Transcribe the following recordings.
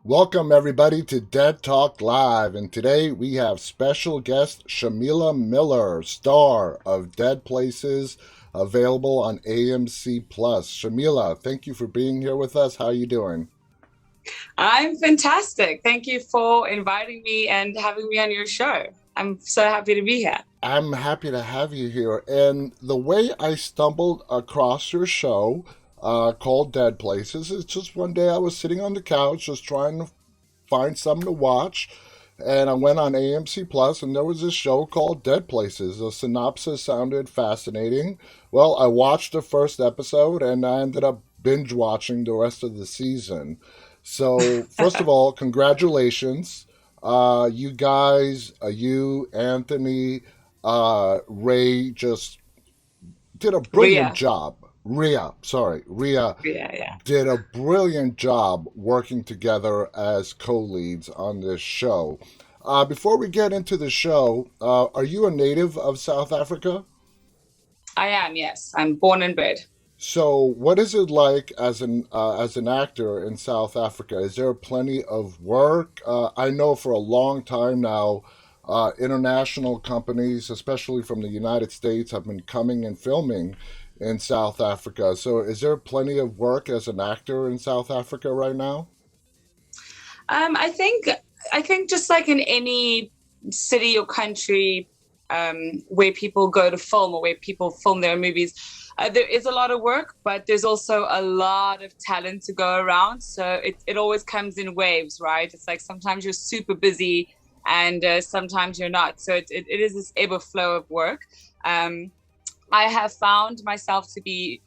Welcome, everybody, to Dead Talk Live. And today we have special guest Shamilla Miller, star of Dead Places, available on AMC Plus. Shamilla, thank you for being here with us. How are you doing? I'm fantastic. Thank you for inviting me and having me on your show. I'm so happy to be here. I'm happy to have you here. And the way I stumbled across your show, called Dead Places, is just one day I was sitting on the couch just trying to find something to watch. And I went on AMC Plus, and there was this show called Dead Places. The synopsis sounded fascinating. Well, I watched the first episode, and I ended up binge watching the rest of the season. So, first of all, congratulations. You guys, you, Anthony, Ray, just did a brilliant Ria. job. Ria Ria, yeah. did a brilliant job working together as co-leads on this show. Before we get into the show, are you a native of South Africa? I am, yes. I'm born and bred. So, what is it like as an actor in South Africa? Is there plenty of work? I know for a long time now, international companies, especially from the United States, have been coming and filming in South Africa. So, is there plenty of work as an actor in South Africa right now? Um, I think I think just like in any city or country where people go to film or where people film their movies, there is a lot of work, but there's also a lot of talent to go around. So it always comes in waves, right? It's like sometimes you're super busy and sometimes you're not. So it is this ebb flow of work. Um, I have found myself to be,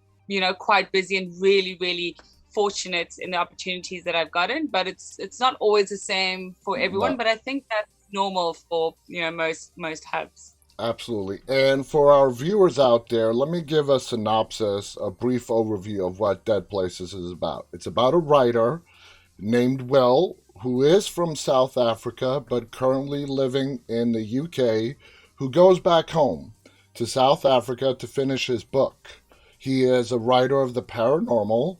quite busy and really, really fortunate in the opportunities that I've gotten, but it's not always the same for everyone. No. But I think that's normal for, most hubs. Absolutely. And for our viewers out there, let me give a synopsis, a brief overview of what Dead Places is about. It's about a writer named Will, who is from South Africa but currently living in the UK, who goes back home to South Africa to finish his book. He is a writer of the paranormal,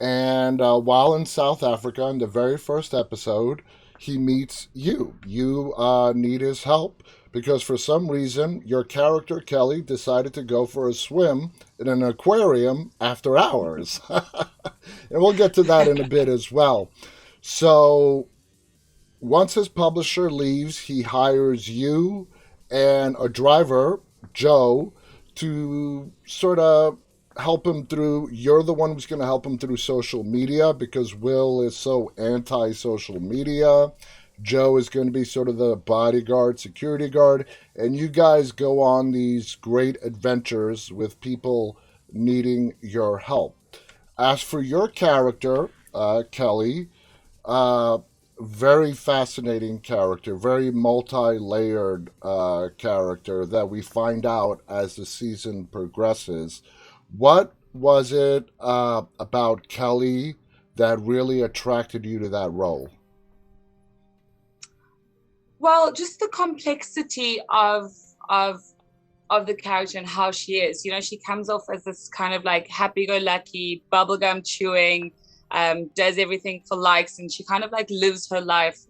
and while in South Africa, in the very first episode, he meets you. You need his help because for some reason your character Kelly decided to go for a swim in an aquarium after hours. And we'll get to that in a bit as well. So once his publisher leaves, he hires you and a driver, Joe, to sort of help him through. You're the one who's going to help him through social media because Will is so anti social media. Joe is going to be sort of the bodyguard, security guard, and you guys go on these great adventures with people needing your help. As for your character, Kelly, uh, very fascinating character, very multi-layered character that we find out as the season progresses. What was it about Kelly that really attracted you to that role? Well, just the complexity of the character and how she is. She comes off as this kind of like happy-go-lucky, bubblegum chewing, does everything for likes, and she kind of like lives her life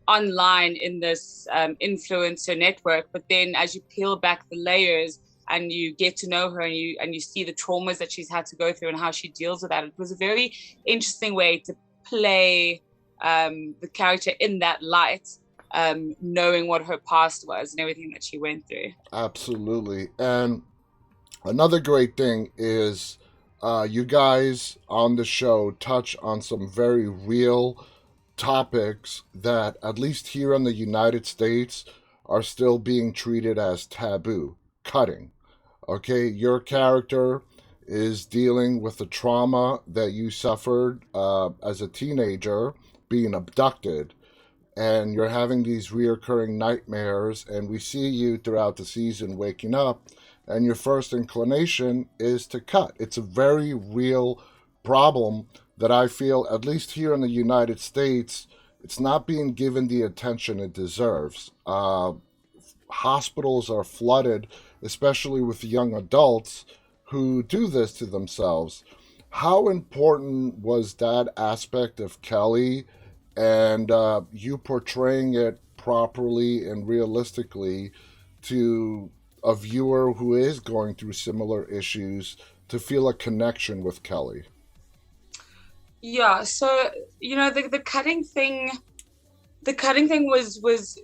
online in this influencer network. But then as you peel back the layers and you get to know her and you see the traumas that she's had to go through and how she deals with that, it was a very interesting way to play the character in that light, knowing what her past was and everything that she went through. Absolutely. And another great thing is you guys on the show touch on some very real topics that, at least here in the United States, are still being treated as taboo. Cutting. Okay, your character is dealing with the trauma that you suffered as a teenager being abducted, and you're having these reoccurring nightmares, and we see you throughout the season waking up, and your first inclination is to cut. It's a very real problem that I feel, at least here in the United States, it's not being given the attention it deserves. Hospitals are flooded, especially with young adults who do this to themselves. How important was that aspect of Kelly and you portraying it properly and realistically to a viewer who is going through similar issues to feel a connection with Kelly. Yeah, so the cutting thing was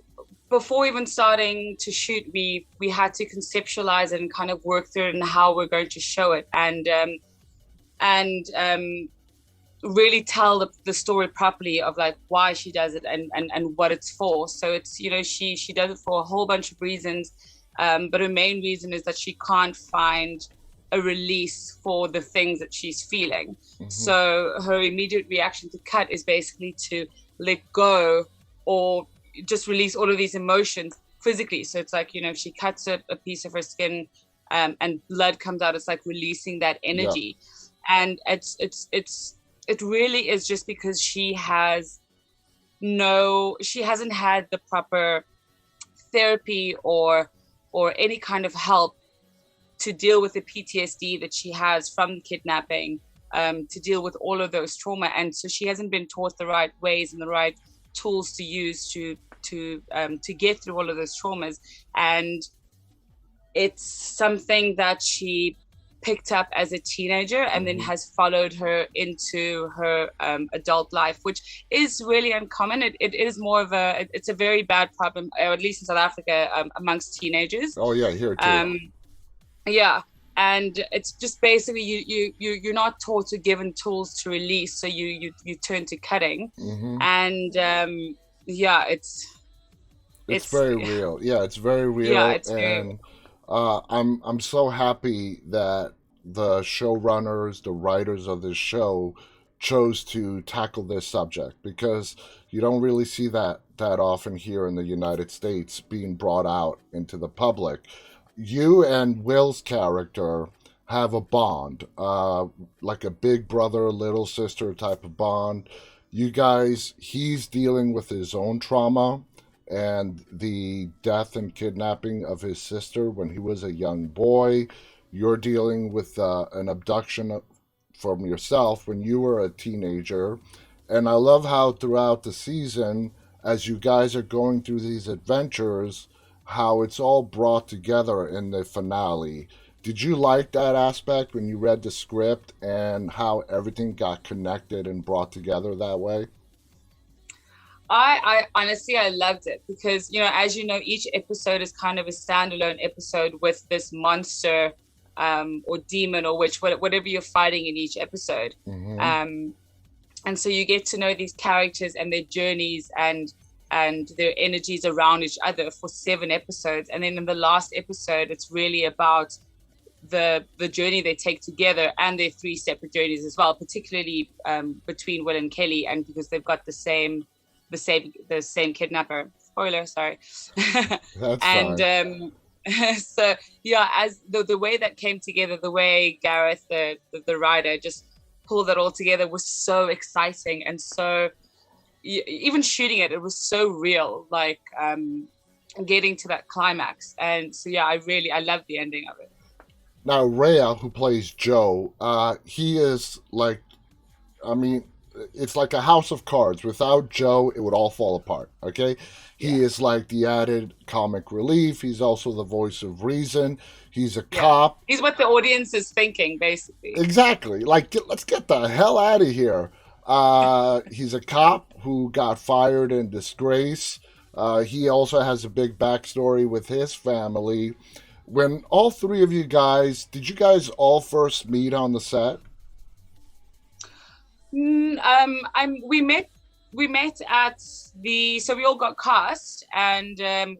before even starting to shoot, we had to conceptualize it and kind of work through it and how we're going to show it, and really tell the story properly of like why she does it, and what it's for. So it's, she does it for a whole bunch of reasons, but her main reason is that she can't find a release for the things that she's feeling. Mm-hmm. So her immediate reaction to cut is basically to let go, or just release all of these emotions physically. So it's like, if she cuts a piece of her skin, and blood comes out, it's like releasing that Yeah. energy. And it really is just because she hasn't had the proper therapy or any kind of help to deal with the PTSD that she has from the kidnapping, to deal with all of those trauma. And so she hasn't been taught the right ways and the right tools to use to get through all of those traumas. And it's something that she picked up as a teenager and then Mm-hmm. has followed her into her adult life, which is really uncommon. It is more of it's a very bad problem, or at least in South Africa, amongst teenagers. Oh yeah, here too. Um, yeah, and it's just basically you're not taught or given tools to release, so you turn to cutting, Mm-hmm. and yeah, It's it's very real. Yeah, it's very yeah, real, it's very. and I'm so happy that the showrunners, the writers of this show, chose to tackle this subject, because you don't really see that often here in the United States being brought out into the public. You and Will's character have a bond, like a big brother, little sister type of bond. You guys, he's dealing with his own trauma and the death and kidnapping of his sister when he was a young boy. You're dealing with an abduction from yourself when you were a teenager. And I love how throughout the season, as you guys are going through these adventures, how it's all brought together in the finale. Did you like that aspect when you read the script and how everything got connected and brought together that way? I honestly, I loved it because, as you know, each episode is kind of a standalone episode with this monster, or demon or witch, whatever you're fighting in each episode. Mm-hmm. Um, and so you get to know these characters and their journeys and their energies around each other for 7 episodes. And then in the last episode, it's really about the journey they take together and their three separate journeys as well, particularly between Will and Kelly, and because they've got the same kidnapper. Spoiler, sorry. That's And fine. so yeah, as the way that came together, the way Gareth, the writer, just pulled that all together was so exciting, and so even shooting it, it was so real, like getting to that climax. And so yeah, I love the ending of it. Now, Rhea, who plays Joe, he is like, I mean, it's like a house of cards. Without Joe, it would all fall apart. Okay, he Yeah, is like the added comic relief. He's also the voice of reason. He's a yeah, cop. he's what the audience is thinking, basically. Exactly. Like, let's get the hell out of here. He's a cop who got fired in disgrace. He also has a big backstory with his family. When all three of you guys, did you guys all first meet on the set? We met at so we all got cast, and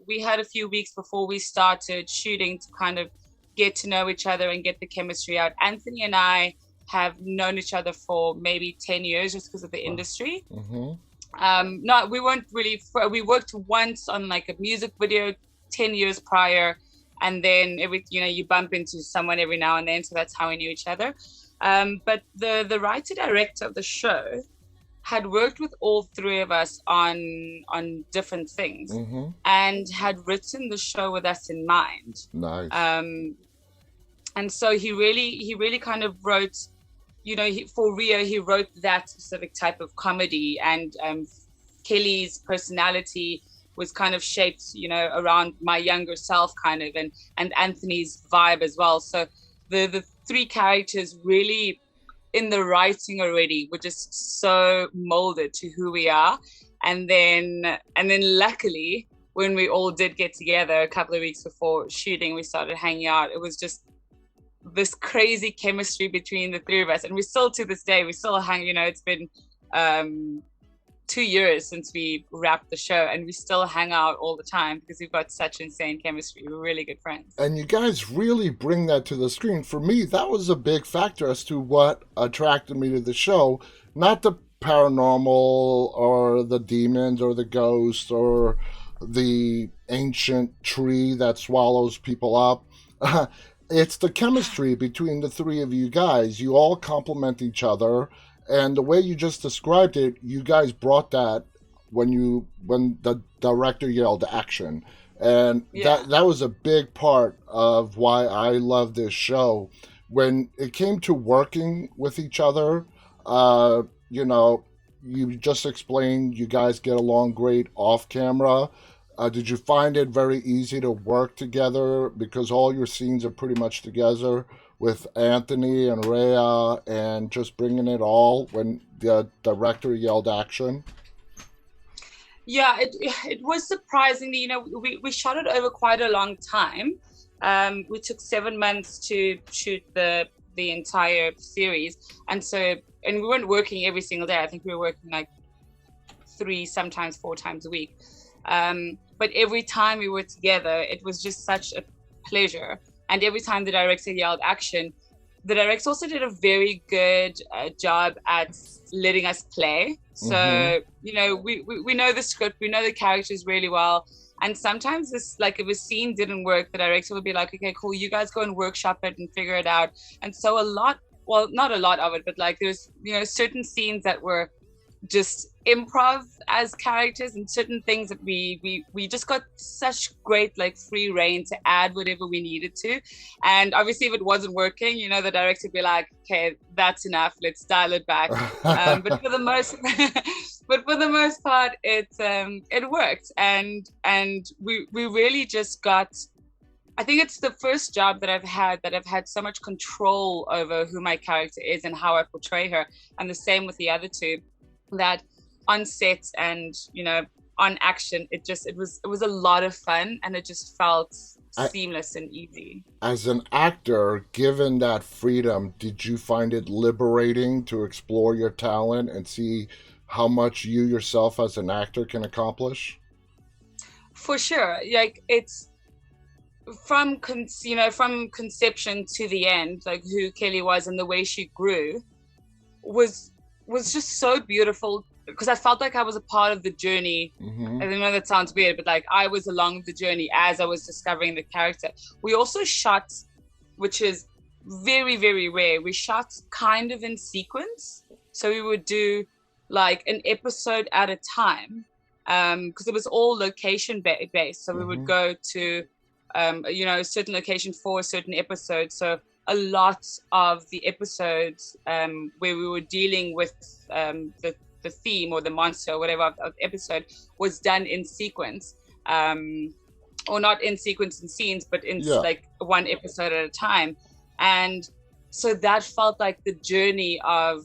we had a few weeks before we started shooting to kind of get to know each other and get the chemistry out. Anthony and I have known each other for maybe 10 years just because of the industry. Mm-hmm. No, we weren't really, we worked once on like a music video 10 years prior, and then you bump into someone every now and then, so that's how we knew each other. But the writer director of the show had worked with all three of us on different things, Mm-hmm. and had written the show with us in mind. Nice. And so he really kind of wrote, for Rio, he wrote that specific type of comedy, and Kelly's personality was kind of shaped, around my younger self kind of, and Anthony's vibe as well. So the three characters really in the writing already were just so molded to who we are. And then luckily when we all did get together a couple of weeks before shooting, we started hanging out. It was just this crazy chemistry between the three of us, and we still, to this day, we still hang. It's been 2 years since we wrapped the show, and we still hang out all the time because we've got such insane chemistry. We're really good friends. And you guys really bring that to the screen. For me, that was a big factor as to what attracted me to the show. Not the paranormal or the demons or the ghosts or the ancient tree that swallows people up. It's the chemistry between the three of you guys. You all complement each other. And the way you just described it, you guys brought that when the director yelled action. And that was a big part of why I love this show. When it came to working with each other, you just explained you guys get along great off camera. Did you find it very easy to work together because all your scenes are pretty much together with Anthony and Rhea and just bringing it all when the director yelled action? Yeah, it was surprisingly, we shot it over quite a long time. We took 7 months to shoot the entire series, and we weren't working every single day. I think we were working like 3, sometimes 4 times a week. But every time we were together, it was just such a pleasure. And every time the director yelled action, the director also did a very good job at letting us play. So, we know the script, we know the characters really well. And sometimes if a scene didn't work, the director would be like, okay, cool, you guys go and workshop it and figure it out. And so not a lot of it, but there's, certain scenes that were just improv as characters, and certain things that we just got such great free reign to add whatever we needed to. And obviously if it wasn't working, the director would be like, okay, that's enough, let's dial it back. But for the most part, it worked, and we really just got, I think it's the first job that I've had so much control over who my character is and how I portray her. And the same with the other two, that on set and on action, it was a lot of fun, and it just felt seamless and easy. As an actor, given that freedom, did you find it liberating to explore your talent and see how much you yourself as an actor can accomplish? For sure. It's from conception to the end, who Kelly was and the way she grew was just so beautiful, because I felt like I was a part of the journey. I know that sounds weird, but I was along the journey as I was discovering the character. We also shot, which is very, very rare, we shot kind of in sequence. So we would do an episode at a time, because it was all location based. So we would go to a certain location for a certain episode. So a lot of the episodes where we were dealing with the theme or the monster or whatever of the episode was done in sequence, or not in sequence in scenes, but in one episode at a time. And so that felt like the journey of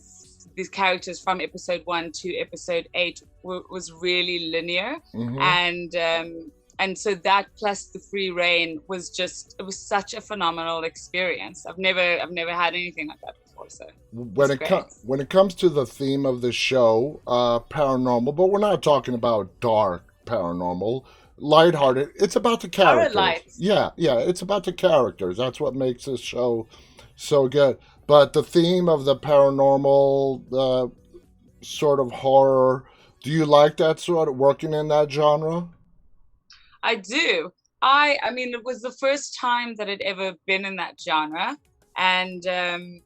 these characters from episode 1 to episode 8 was really linear. And so that plus the free reign was it was such a phenomenal experience. I've never had anything like that before. So when it comes to the theme of the show, paranormal, but we're not talking about dark paranormal, lighthearted. It's about the characters. Yeah, it's about the characters. That's what makes this show so good. But the theme of the paranormal, sort of horror, do you like that sort of working in that genre? I do. I mean, it was the first time that I'd ever been in that genre. And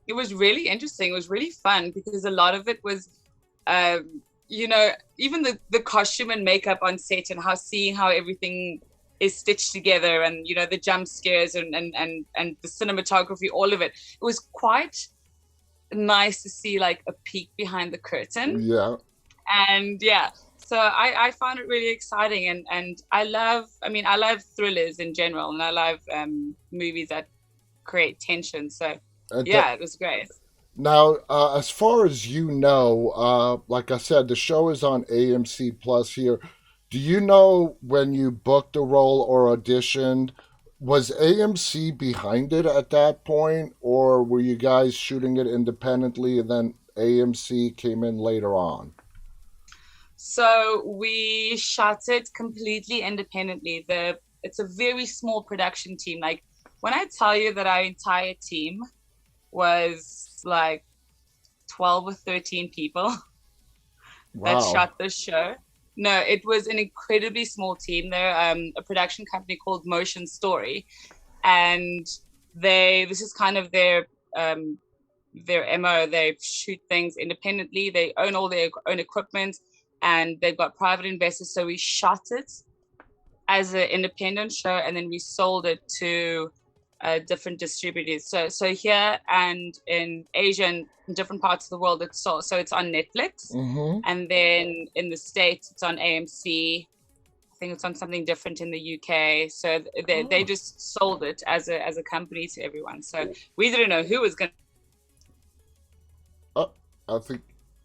it was really interesting. It was really fun because a lot of it was, even the costume and makeup on set, and seeing how everything is stitched together, and, the jump scares and the cinematography, all of it. It was quite nice to see a peek behind the curtain. Yeah. And yeah. so I found it really exciting, and I love thrillers in general, and I love movies that create tension. So And yeah, it was great. now, as far as you know, like I said, the show is on AMC Plus here. Do you know when you booked a role or auditioned, was AMC behind it at that point, or were you guys shooting it independently and then AMC came in later on? So we shot it completely independently. The It's a very small production team. Like when I tell you that our entire team was like 12 or 13 people that Wow. shot this show. No, it was an incredibly small team. They're a production company called Motion Story, and this is kind of um, their MO. They shoot things independently. They own all their own equipment, and they've got private investors. So we shot it as an independent show, and then we sold it to different distributors. So here and in Asia and in different parts of the world, it's sold. So it's on Netflix, Mm-hmm. and then in the States, it's on AMC. I think it's on something different in the UK. So they Oh. just sold it as a company to everyone. So we didn't know who was going. I think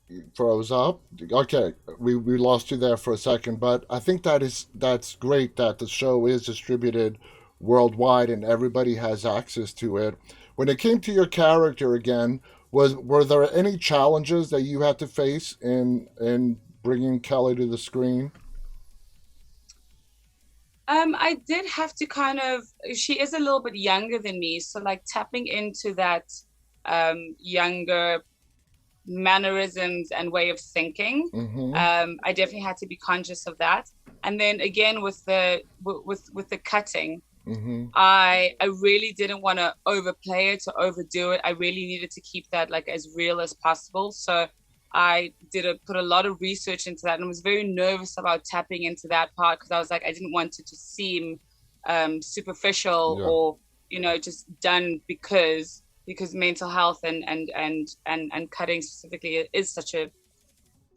you froze up. Okay, we lost you there for a second, but I think that's great that the show is distributed worldwide and everybody has access to it. When it came to your character again, was were there any challenges that you had to face in bringing Kelly to the screen? I did have to kind of. She is a little bit younger than me, so like tapping into that younger mannerisms and way of thinking. Mm-hmm. I definitely had to be conscious of that. And then again with the cutting, Mm-hmm. I really didn't want to overplay it or overdo it. I really needed to keep that like as real as possible. So I put a lot of research into that and was very nervous about tapping into that part because I was like I didn't want it to seem superficial Yeah. or just done because mental health and cutting specifically is such a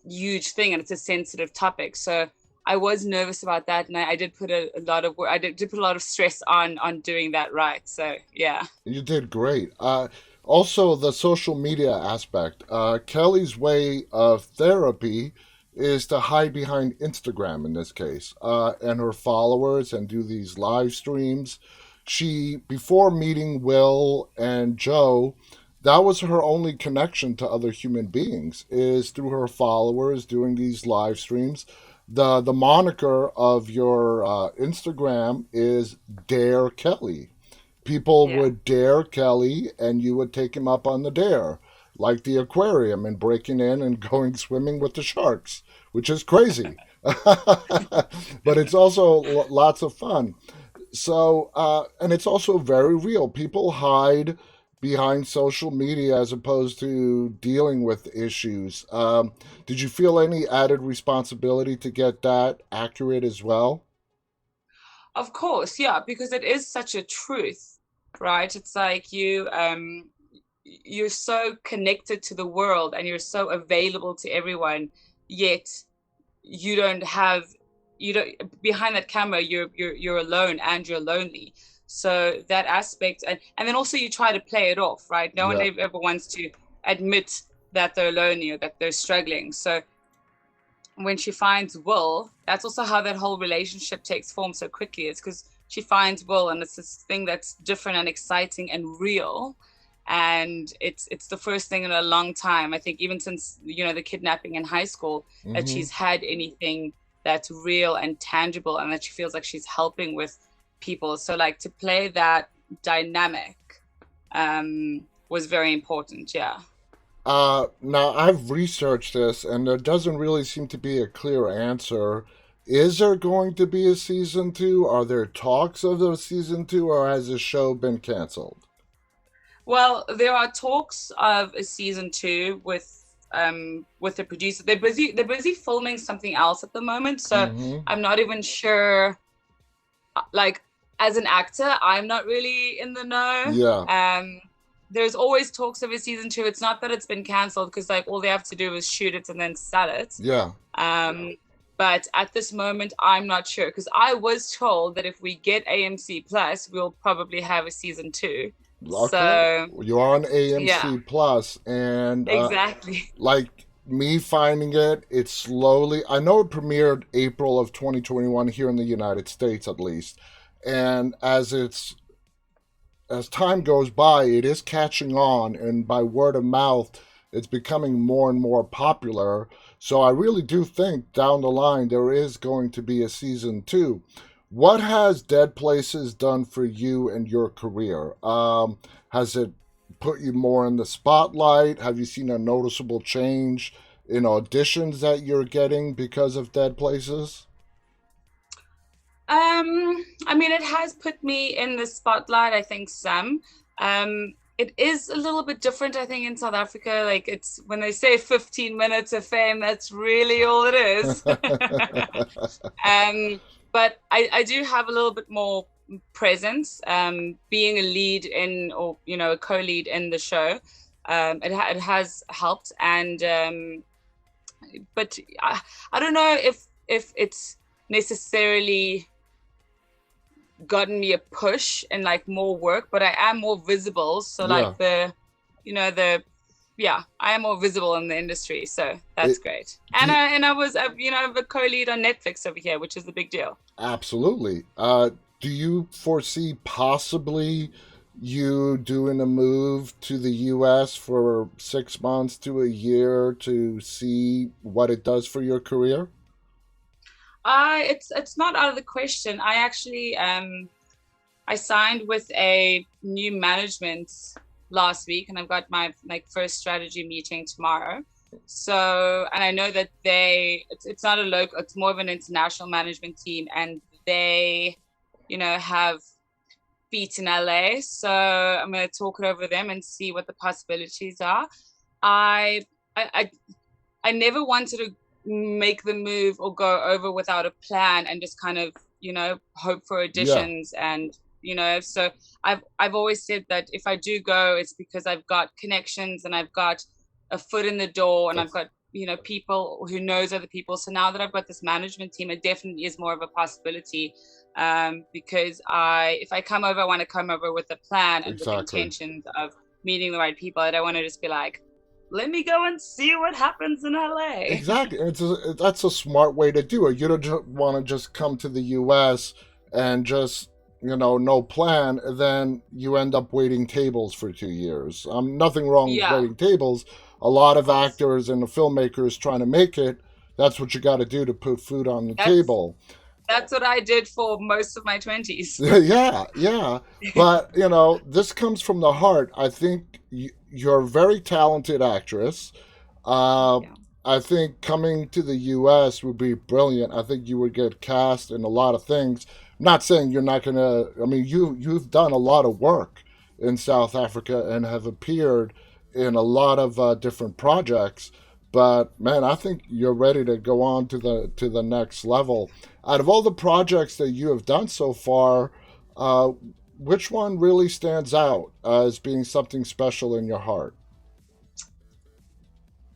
huge thing and it's a sensitive topic. So I was nervous about that, and I did put a lot of work. Did put a lot of stress on doing that right. So yeah. You did great. Also, the social media aspect. Kelly's way of therapy is to hide behind Instagram in this case, and her followers, and do these live streams. She, before meeting Will and Joe, that was her only connection to other human beings, is through her followers doing these live streams. The moniker of your Instagram is Dare Kelly. People Yeah. would dare Kelly and you would take him up on the dare, like the aquarium and breaking in and going swimming with the sharks, which is crazy. But it's also lots of fun. So, and it's also very real. People hide behind social media as opposed to dealing with issues. Did you feel any added responsibility to get that accurate as well? Of course, yeah, because it is such a truth, right? It's like you're so connected to the world and you're so available to everyone, yet you don't have you don't behind that camera you're alone and you're lonely. So that aspect and then also you try to play it off, right? No one Yeah. ever wants to admit that they're lonely or that they're struggling. So when she finds Will, that's also how that whole relationship takes form so quickly. It's because she finds Will, and it's this thing that's different and exciting and real. And it's the first thing in a long time, I think, even since the kidnapping in high school, that Mm-hmm. she's had anything that's real and tangible, and that she feels like she's helping with people. So like to play that dynamic was very important. Yeah. Now I've researched this, and there doesn't really seem to be a clear answer. Is there going to be a season two? Are there talks of a season two, or has the show been canceled? Well, there are talks of a season two with the producer. They're busy filming something else at the moment, so Mm-hmm. I'm not even sure. Like as an actor, I'm not really in the know. Yeah, There's always talks of a season two. It's not that it's been cancelled because like all they have to do is shoot it and then sell it. yeah. Um, But at this moment, I'm not sure because I was told that if we get AMC Plus, we'll probably have a season two. Okay, So you're on yeah, AMC Plus, and exactly. like me finding it, it's slowly. I know it premiered April of 2021 here in the United States, at least, and as time goes by, it is catching on, and by word of mouth, it's becoming more and more popular. So I really do think down the line there is going to be a season two. What has Dead Places done for you and your career? Has it put you more in the spotlight? Have you seen a noticeable change in auditions that you're getting because of Dead Places? I mean, it has put me in the spotlight, I think some. It is a little bit different, I think, in South Africa. Like it's when they say 15 minutes of fame, that's really all it is. Um, but I do have a little bit more presence, being a lead in, or a co-lead in the show. It has helped, and but I don't know if it's necessarily gotten me a push and like more work, but I am more visible. So Yeah. like the yeah, I am more visible in the industry, so that's It, great. do And you, I was I'm a co-lead on Netflix over here, which is a big deal. Absolutely. Do you foresee possibly you doing a move to the U.S. for 6 months to a year to see what it does for your career? It's not out of the question. I actually I signed with a new management last week, and I've got my like first strategy meeting tomorrow. So, and I know that it's not a local, it's more of an international management team, and they, have feet in LA. So I'm going to talk it over them and see what the possibilities are. I, I, I, I never wanted to make the move or go over without a plan and just kind of, hope for Yeah, auditions and so I've always said that if I do go, it's because I've got connections and I've got a foot in the door and I've that's got people who knows other people. So now that I've got this management team, it definitely is more of a possibility, because if I come over, I want to come over with a plan and with exactly. intentions of meeting the right people. I don't want to just be like, let me go and see what happens in LA. Exactly. That's a smart way to do it. You don't want to just come to the U.S. and just, no plan, and then you end up waiting tables for 2 years. Nothing wrong with Yeah, waiting tables. A lot of of course. actors and the filmmakers trying to make it, that's what you got to do to put food on the That's table. that's what I did for most of my 20s. Yeah, yeah. But, this comes from the heart. I think you're a very talented actress. Uh, Thank you. I think coming to the U.S. would be brilliant. I think you would get cast in a lot of things. I'm not saying you're not gonna. I mean, you've done a lot of work in South Africa and have appeared in a lot of different projects. But man, I think you're ready to go on to the next level. Out of all the projects that you have done so far, uh, which one really stands out as being something special in your heart?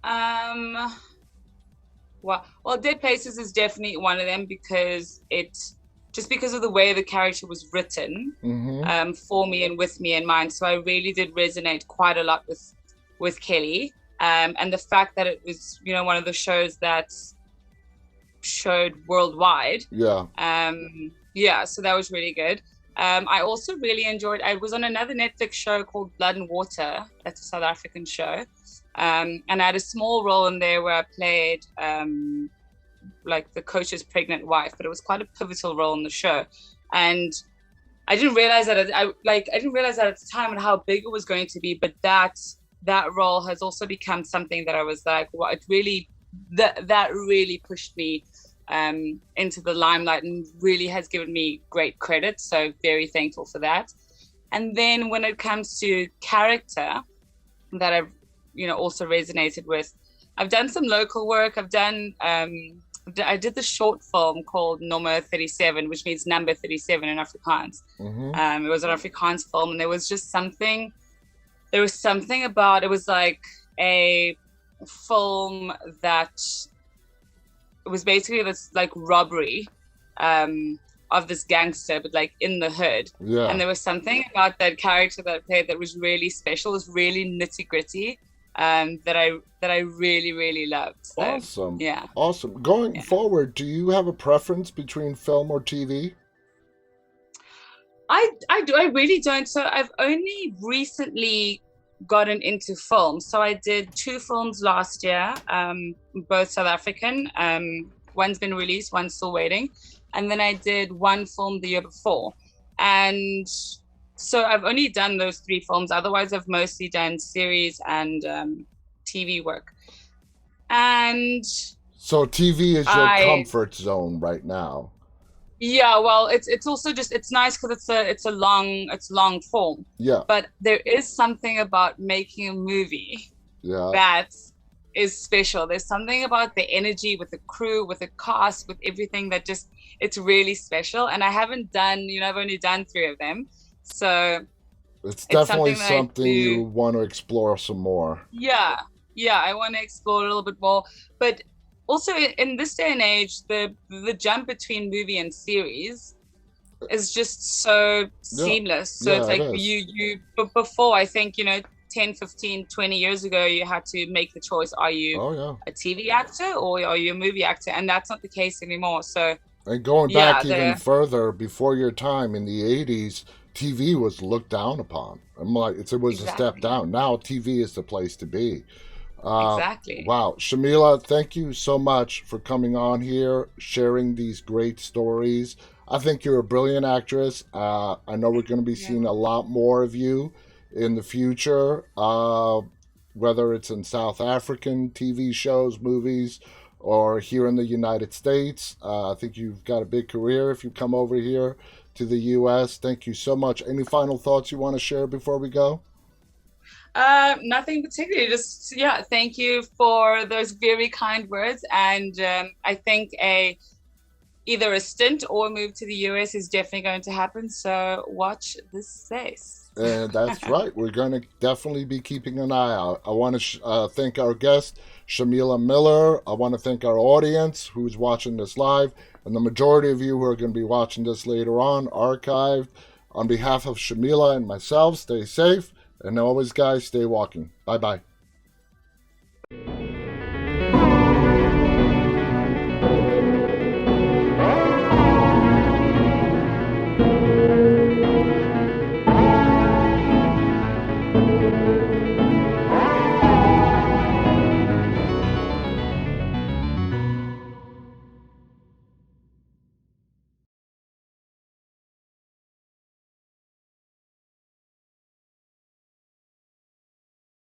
Um, well, Dead Places is definitely one of them because just because of the way the character was written, Mm-hmm. for me and with me in mind. So I really did resonate quite a lot with Kelly, and the fact that it was one of the shows that showed worldwide. Yeah. Yeah, so that was really good. I also really enjoyed. I was on another Netflix show called Blood and Water. That's a South African show, and I had a small role in there where I played like the coach's pregnant wife, but it was quite a pivotal role in the show. And I didn't realize that I didn't realize that at the time and how big it was going to be. But that role has also become something that I was like, well, it really that really pushed me into the limelight and really has given me great credit. So very thankful for that. And then when it comes to character that I've also resonated with, I've done some local work. I did the short film called Number 37, which means number 37 in Afrikaans. Mm-hmm. It was an Afrikaans film, and there was something about it was like a film that it was basically this like robbery of this gangster, but like in the hood. And Yeah. there was something about that character that I played that was really special, was really nitty gritty, that I really really loved. So Awesome. yeah, Awesome. Going yeah. forward, do you have a preference between film or TV? I really don't. So I've only recently gotten into film. So I did two films last year, both South African. One's been released, one's still waiting. And then I did one film the year before. And so I've only done those three films. Otherwise, I've mostly done series and TV work. And So TV is your I comfort zone right now. Yeah, well, it's also just it's nice because it's long form, Yeah. but there is something about making a movie Yeah. that is special. There's something about the energy with the crew, with the cast, with everything that just it's really special. And I haven't done, I've only done three of them, so It's it's definitely something that I something you do. want to explore some more. Yeah, yeah, I want to explore a little bit more, but also in this day and age, the jump between movie and series is just so Yeah. seamless. So it's Yeah, it like is. but before, I think, 10, 15, 20 years ago, you had to make the choice. Are you Oh, yeah. a TV actor or are you a movie actor? And that's not the case anymore. So And going yeah, back even further, before your time in the 80s, TV was looked down upon. I'm like, it was a step exactly, down. Now TV is the place to be. Uh, exactly. wow. Shamila, thank you so much for coming on here, sharing these great stories. I think you're a brilliant actress. I know we're going to be Yeah. seeing a lot more of you in the future, whether it's in South African TV shows, movies, or here in the United States. I think you've got a big career if you come over here to the U.S. Thank you so much. Any final thoughts you want to share before we go? Nothing particularly. Just yeah, thank you for those very kind words. And I think a either a stint or a move to the US is definitely going to happen. So watch this space. And that's right. We're going to definitely be keeping an eye out. I want to thank our guest, Shamilla Miller. I want to thank our audience who's watching this live, and the majority of you who are going to be watching this later on, archived. On behalf of Shamilla and myself, stay safe. And always, guys, stay walking. Bye bye.